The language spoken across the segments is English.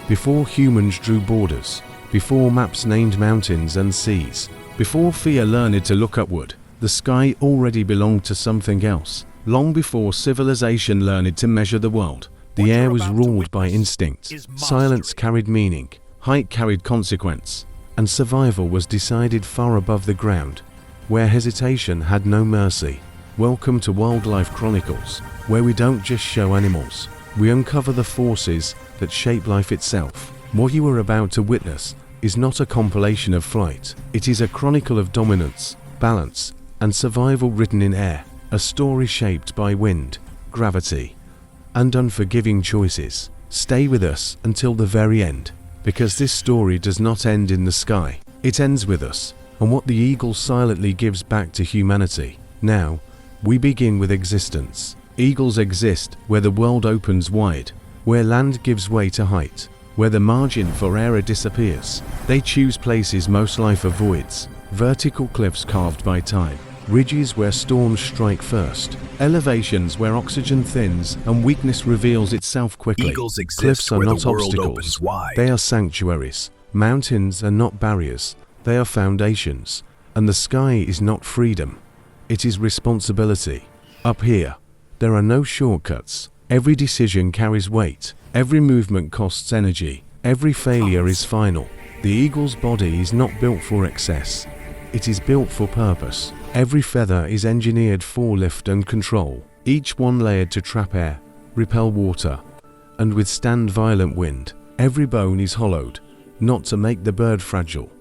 before humans drew borders, before maps named mountains and seas, before fear learned to look upward, the sky already belonged to something else. Long before civilization learned to measure the world, the air was ruled by instinct. Silence carried meaning, height carried consequence, and survival was decided far above the ground, where hesitation had no mercy. Welcome to Wildlife Chronicles, where we don't just show animals, we uncover the forces that shape life itself. What you are about to witness is not a compilation of flight. It is a chronicle of dominance, balance, and survival written in air. A story shaped by wind, gravity, and unforgiving choices. Stay with us until the very end, because this story does not end in the sky. It ends with us, and what the eagle silently gives back to humanity. Now, we begin with existence. Eagles exist where the world opens wide, where land gives way to height, where the margin for error disappears. They choose places most life avoids, vertical cliffs carved by time, ridges where storms strike first, elevations where oxygen thins and weakness reveals itself quickly. Eagles exist Cliffs are where not the world obstacles, opens wide. they are sanctuaries. Mountains are not barriers, they are foundations. And the sky is not freedom, it is responsibility. Up here, there are no shortcuts. Every decision carries weight, every movement costs energy, every failure is final. The eagle's body is not built for excess, it is built for purpose. Every feather is engineered for lift and control, each one layered to trap air, repel water, and withstand violent wind. Every bone is hollowed, not to make the bird fragile,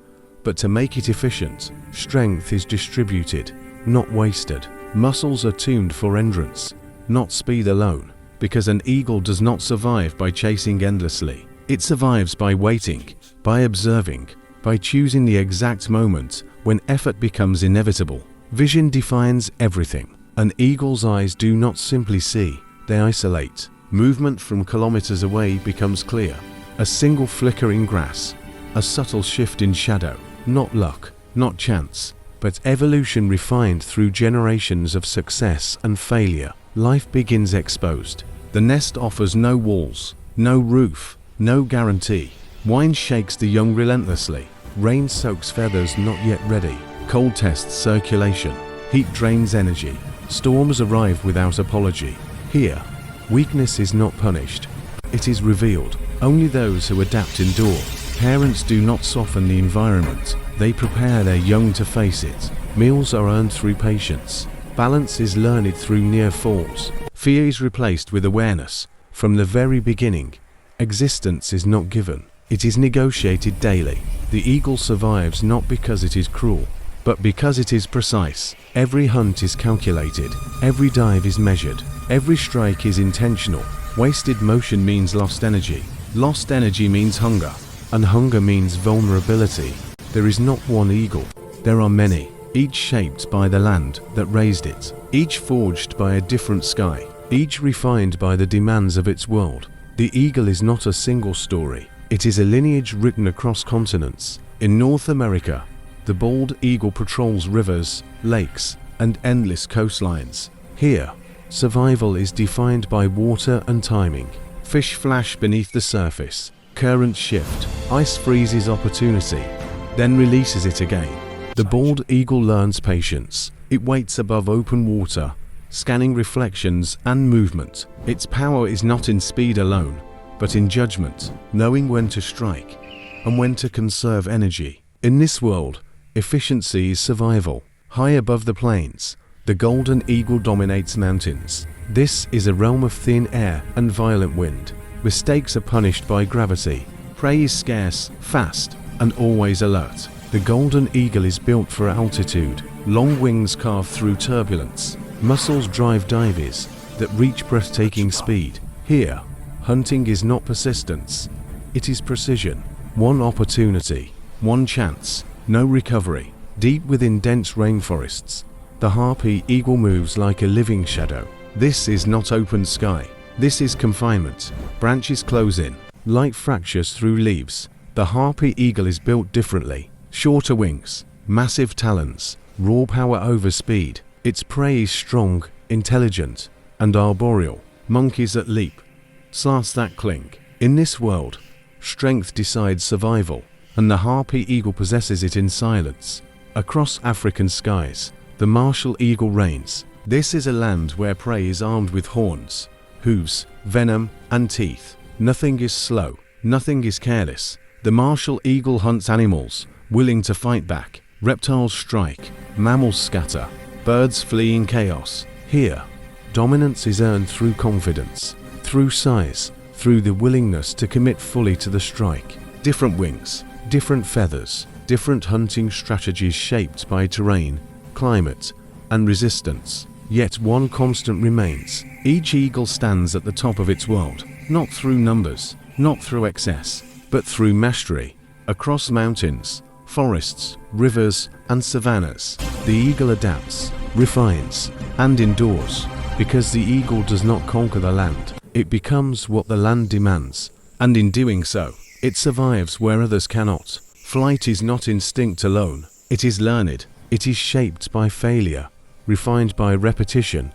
but to make it efficient. Strength is distributed, not wasted. Muscles are tuned for endurance, not speed alone, because an eagle does not survive by chasing endlessly. It survives by waiting, by observing, by choosing the exact moment when effort becomes inevitable. Vision defines everything. An eagle's eyes do not simply see, they isolate. Movement from kilometers away becomes clear. A single flicker in grass, a subtle shift in shadow. Not luck, not chance, but evolution refined through generations of success and failure. Life begins exposed. The nest offers no walls, no roof, no guarantee. Wind shakes the young relentlessly. Rain soaks feathers not yet ready. Cold tests circulation. Heat drains energy. Storms arrive without apology. Here, weakness is not punished. It is revealed. Only those who adapt endure. Parents do not soften the environment. They prepare their young to face it. Meals are earned through patience. Balance is learned through near falls. Fear is replaced with awareness. From the very beginning, existence is not given. It is negotiated daily. The eagle survives not because it is cruel, but because it is precise. Every hunt is calculated. Every dive is measured. Every strike is intentional. Wasted motion means lost energy. Lost energy means hunger. And hunger means vulnerability. There is not one eagle. There are many, each shaped by the land that raised it, each forged by a different sky, each refined by the demands of its world. The eagle is not a single story. It is a lineage written across continents. In North America, the bald eagle patrols rivers, lakes, and endless coastlines. Here, survival is defined by water and timing. Fish flash beneath the surface. Currents shift. Ice freezes opportunity, then releases it again. The bald eagle learns patience. It waits above open water, scanning reflections and movement. Its power is not in speed alone, but in judgment, knowing when to strike and when to conserve energy. In this world, efficiency is survival. High above the plains, the golden eagle dominates mountains. This is a realm of thin air and violent wind. Mistakes are punished by gravity. Prey is scarce, fast, and always alert. The golden eagle is built for altitude. Long wings carve through turbulence. Muscles drive dives that reach breathtaking speed. Here, hunting is not persistence. It is precision. One opportunity, one chance, no recovery. Deep within dense rainforests, the harpy eagle moves like a living shadow. This is not open sky. This is confinement. Branches close in. Light fractures through leaves. The harpy eagle is built differently. Shorter wings, massive talons, raw power over speed. Its prey is strong, intelligent, and arboreal. Monkeys that leap, slats that cling. In this world, strength decides survival, and the Harpy eagle possesses it in silence. Across African skies, the martial eagle reigns. This is a land where prey is armed with horns, hooves, venom, and teeth. Nothing is slow, nothing is careless. The martial eagle hunts animals, willing to fight back. Reptiles strike, mammals scatter, birds flee in chaos. Here, dominance is earned through confidence, through size, through the willingness to commit fully to the strike. Different wings, different feathers, different hunting strategies shaped by terrain, climate, and resistance. Yet one constant remains. Each eagle stands at the top of its world, not through numbers, not through excess, but through mastery. Across mountains, forests, rivers, and savannas, the eagle adapts, refines, and endures. Because the eagle does not conquer the land, it becomes what the land demands, and in doing so, it survives where others cannot. Flight is not instinct alone, it is learned, it is shaped by failure, refined by repetition,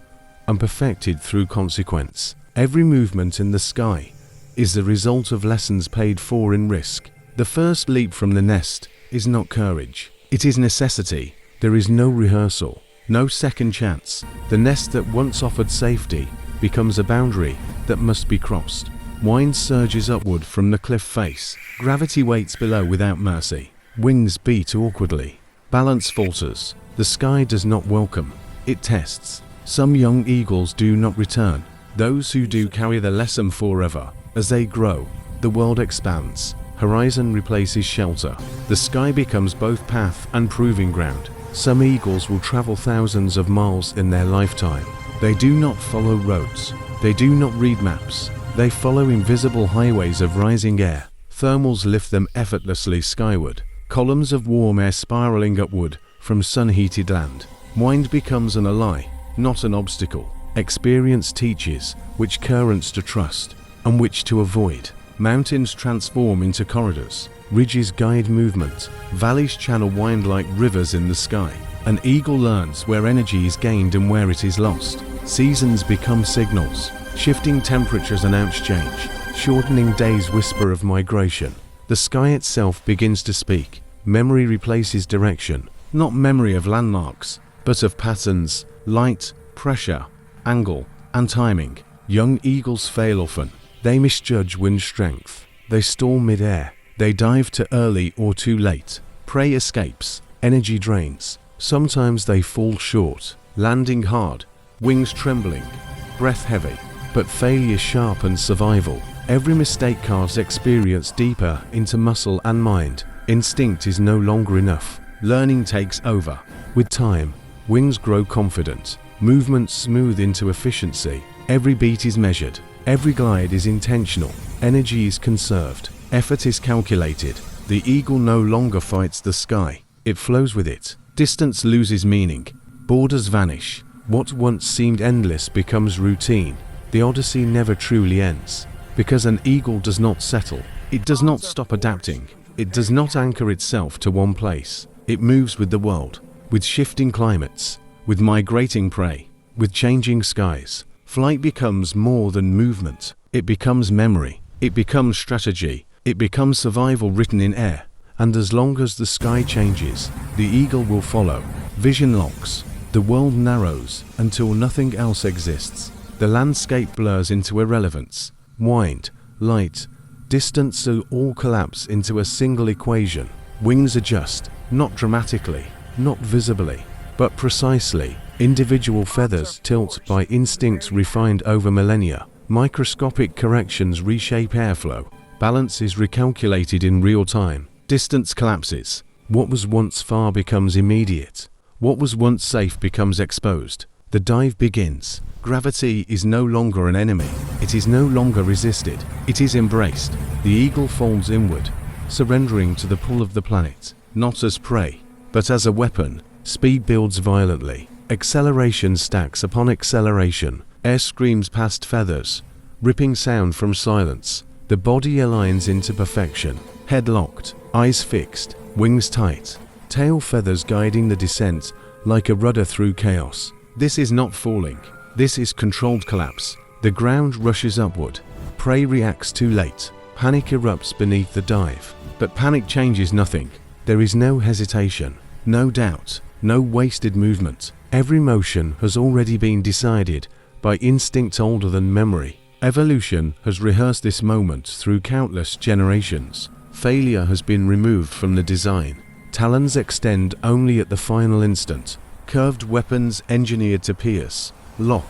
and perfected through consequence. Every movement in the sky is the result of lessons paid for in risk. The first leap from the nest is not courage, it is necessity. There is no rehearsal, no second chance. The nest that once offered safety becomes a boundary that must be crossed. Wind surges upward from the cliff face. Gravity waits below without mercy. Wings beat awkwardly. Balance falters. The sky does not welcome, it tests. Some young eagles do not return. Those who do carry the lesson forever. As they grow, the world expands. Horizon replaces shelter. The sky becomes both path and proving ground. Some eagles will travel thousands of miles in their lifetime. They do not follow roads. They do not read maps. They follow invisible highways of rising air. Thermals lift them effortlessly skyward. Columns of warm air spiraling upward from sun-heated land. Wind becomes an ally, not an obstacle. Experience teaches which currents to trust and which to avoid. Mountains transform into corridors. Ridges guide movement. Valleys channel wind like rivers in the sky. An eagle learns where energy is gained and where it is lost. Seasons become signals. Shifting temperatures announce change. Shortening days whisper of migration. The sky itself begins to speak. Memory replaces direction. Not memory of landmarks, but of patterns, light, pressure, angle, and timing. Young eagles fail often. They misjudge wind strength. They stall mid-air. They dive too early or too late. Prey escapes. Energy drains. Sometimes they fall short, landing hard, wings trembling, breath heavy. But failure sharpens survival. Every mistake carves experience deeper into muscle and mind. Instinct is no longer enough. Learning takes over. With time, wings grow confident. Movements smooth into efficiency. Every beat is measured. Every glide is intentional. Energy is conserved. Effort is calculated. The eagle no longer fights the sky. It flows with it. Distance loses meaning. Borders vanish. What once seemed endless becomes routine. The Odyssey never truly ends. Because an eagle does not settle. It does not stop adapting. It does not anchor itself to one place. It moves with the world, with shifting climates, with migrating prey, with changing skies. Flight becomes more than movement. It becomes memory. It becomes strategy. It becomes survival written in air. And as long as the sky changes, the eagle will follow. Vision locks. The world narrows until nothing else exists. The landscape blurs into irrelevance. Wind, light, distance all collapse into a single equation. Wings adjust, not dramatically, not visibly, but precisely. Individual feathers tilt by instincts refined over millennia. Microscopic corrections reshape airflow. Balance is recalculated in real time. Distance collapses. What was once far becomes immediate. What was once safe becomes exposed. The dive begins. Gravity is no longer an enemy. It is no longer resisted. It is embraced. The eagle folds inward, surrendering to the pull of the planet, not as prey, but as a weapon. Speed builds violently. Acceleration stacks upon acceleration. Air screams past feathers, ripping sound from silence. The body aligns into perfection. Head locked, eyes fixed, wings tight. Tail feathers guiding the descent like a rudder through chaos. This is not falling. This is controlled collapse. The ground rushes upward. Prey reacts too late. Panic erupts beneath the dive. But panic changes nothing. There is no hesitation, no doubt, no wasted movement. Every motion has already been decided by instinct older than memory. Evolution has rehearsed this moment through countless generations. Failure has been removed from the design. Talons extend only at the final instant. Curved weapons engineered to pierce, lock,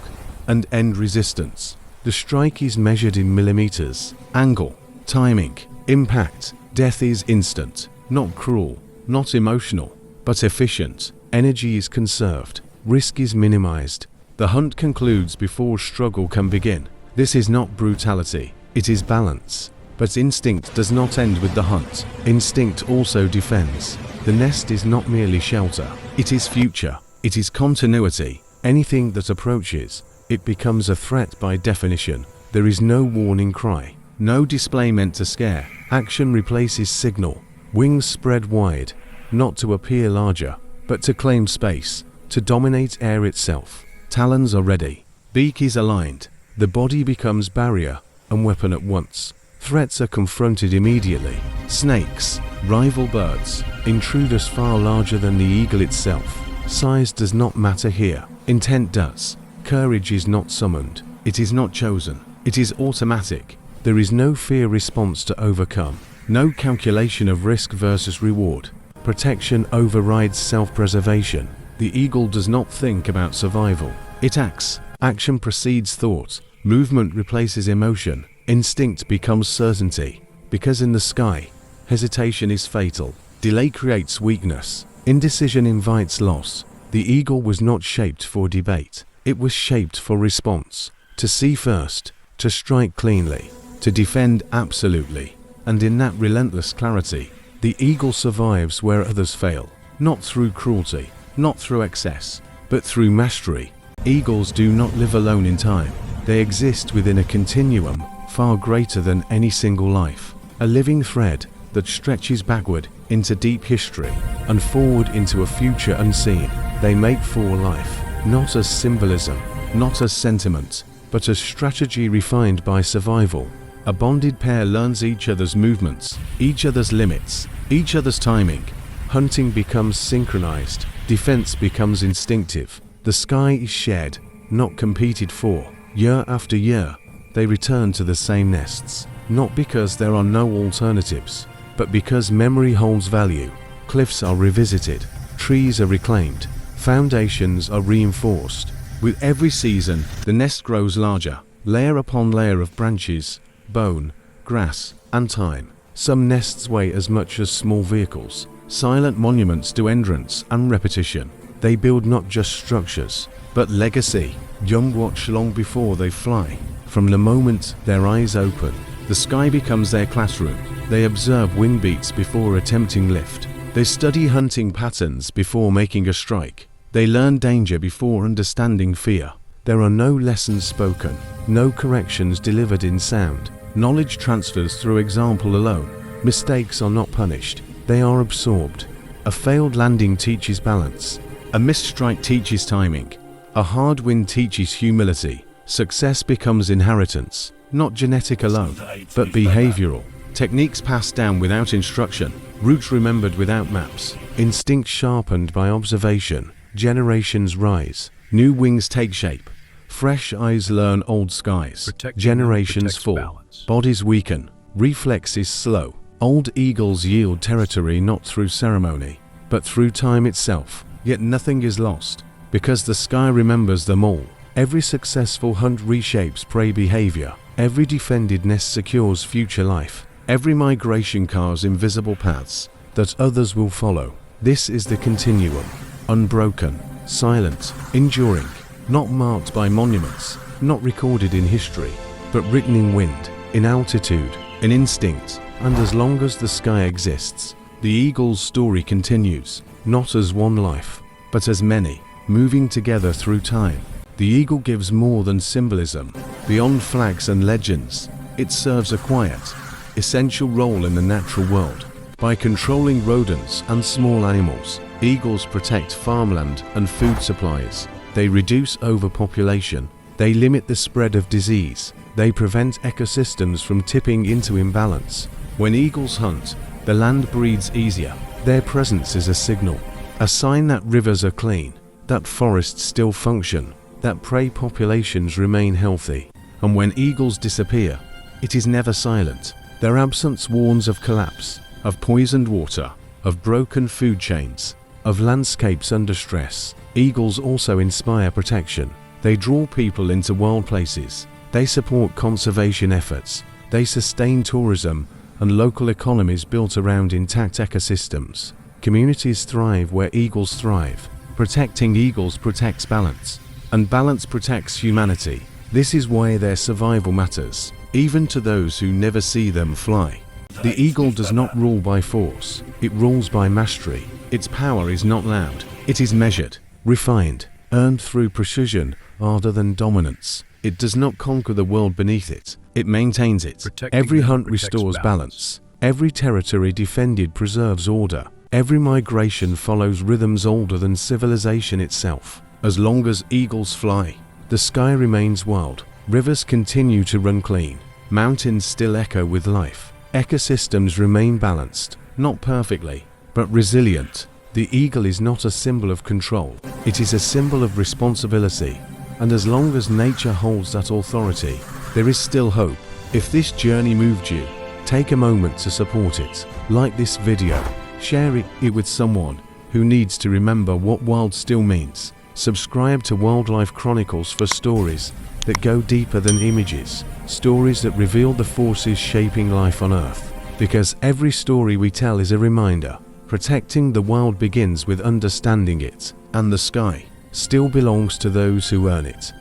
and end resistance. The strike is measured in millimeters. Angle, timing, impact. Death is instant, not cruel, not emotional, but efficient. Energy is conserved. Risk is minimized. The hunt concludes before struggle can begin. This is not brutality, it is balance. But instinct does not end with the hunt. Instinct also defends. The nest is not merely shelter, it is future, it is continuity. Anything that approaches, it becomes a threat by definition. There is no warning cry, no display meant to scare. Action replaces signal. Wings spread wide, not to appear larger, but to claim space, to dominate air itself. Talons are ready. Beak is aligned. The body becomes barrier and weapon at once. Threats are confronted immediately. Snakes, rival birds, intruders far larger than the eagle itself. Size does not matter here. Intent does. Courage is not summoned. It is not chosen. It is automatic. There is no fear response to overcome. No calculation of risk versus reward. Protection overrides self-preservation. The eagle does not think about survival. It acts. Action precedes thought. Movement replaces emotion. Instinct becomes certainty. Because in the sky, hesitation is fatal. Delay creates weakness. Indecision invites loss. The eagle was not shaped for debate. It was shaped for response. To see first, to strike cleanly, to defend absolutely. And in that relentless clarity, the eagle survives where others fail. Not through cruelty, not through excess, but through mastery. Eagles do not live alone in time. They exist within a continuum far greater than any single life. A living thread that stretches backward into deep history and forward into a future unseen. They make for life, not as symbolism, not as sentiment, but as strategy refined by survival. A bonded pair learns each other's movements, each other's limits, each other's timing. Hunting becomes synchronized, defense becomes instinctive. The sky is shared, not competed for. Year after year, they return to the same nests, not because there are no alternatives, but because memory holds value. Cliffs are revisited, trees are reclaimed, foundations are reinforced. With every season, the nest grows larger, layer upon layer of branches, bone, grass, and time. Some nests weigh as much as small vehicles, silent monuments to endurance and repetition. They build not just structures, but legacy. Young watch long before they fly. From the moment their eyes open, the sky becomes their classroom. They observe wing beats before attempting lift. They study hunting patterns before making a strike. They learn danger before understanding fear. There are no lessons spoken, no corrections delivered in sound. Knowledge transfers through example alone. Mistakes are not punished, they are absorbed. A failed landing teaches balance. A missed strike teaches timing. A hard wind teaches humility. Success becomes inheritance, not genetic alone, but behavioral. Techniques passed down without instruction, routes remembered without maps, instincts sharpened by observation. Generations rise, new wings take shape. Fresh eyes learn old skies. Generations fall, bodies weaken, reflexes slow. Old eagles yield territory not through ceremony, but through time itself. Yet nothing is lost, because the sky remembers them all. Every successful hunt reshapes prey behavior. Every defended nest secures future life. Every migration carves invisible paths that others will follow. This is the continuum, unbroken, silent, enduring, not marked by monuments, not recorded in history, but written in wind, in altitude, in instinct. And as long as the sky exists, the eagle's story continues, not as one life, but as many, moving together through time. The eagle gives more than symbolism. Beyond flags and legends, it serves a quiet, essential role in the natural world. By controlling rodents and small animals, eagles protect farmland and food supplies. They reduce overpopulation. They limit the spread of disease. They prevent ecosystems from tipping into imbalance. When eagles hunt, the land breathes easier. Their presence is a signal, a sign that rivers are clean, that forests still function, that prey populations remain healthy. And when eagles disappear, it is never silent. Their absence warns of collapse, of poisoned water, of broken food chains, of landscapes under stress. Eagles also inspire protection. They draw people into wild places. They support conservation efforts. They sustain tourism and local economies built around intact ecosystems. Communities thrive where eagles thrive. Protecting eagles protects balance, and balance protects humanity. This is why their survival matters, even to those who never see them fly. The eagle does not rule by force, it rules by mastery. Its power is not loud, it is measured, refined, earned through precision rather than dominance. It does not conquer the world beneath it, it maintains it. Every hunt restores balance. Every territory defended preserves order. Every migration follows rhythms older than civilization itself. As long as eagles fly, the sky remains wild. Rivers continue to run clean. Mountains still echo with life. Ecosystems remain balanced, not perfectly, but resilient. The eagle is not a symbol of control. It is a symbol of responsibility. And as long as nature holds that authority, there is still hope. If this journey moved you, take a moment to support it. Like this video, share it with someone who needs to remember what wild still means. Subscribe to Wildlife Chronicles for stories that go deeper than images, stories that reveal the forces shaping life on Earth. Because every story we tell is a reminder, protecting the wild begins with understanding it, and the sky still belongs to those who earn it.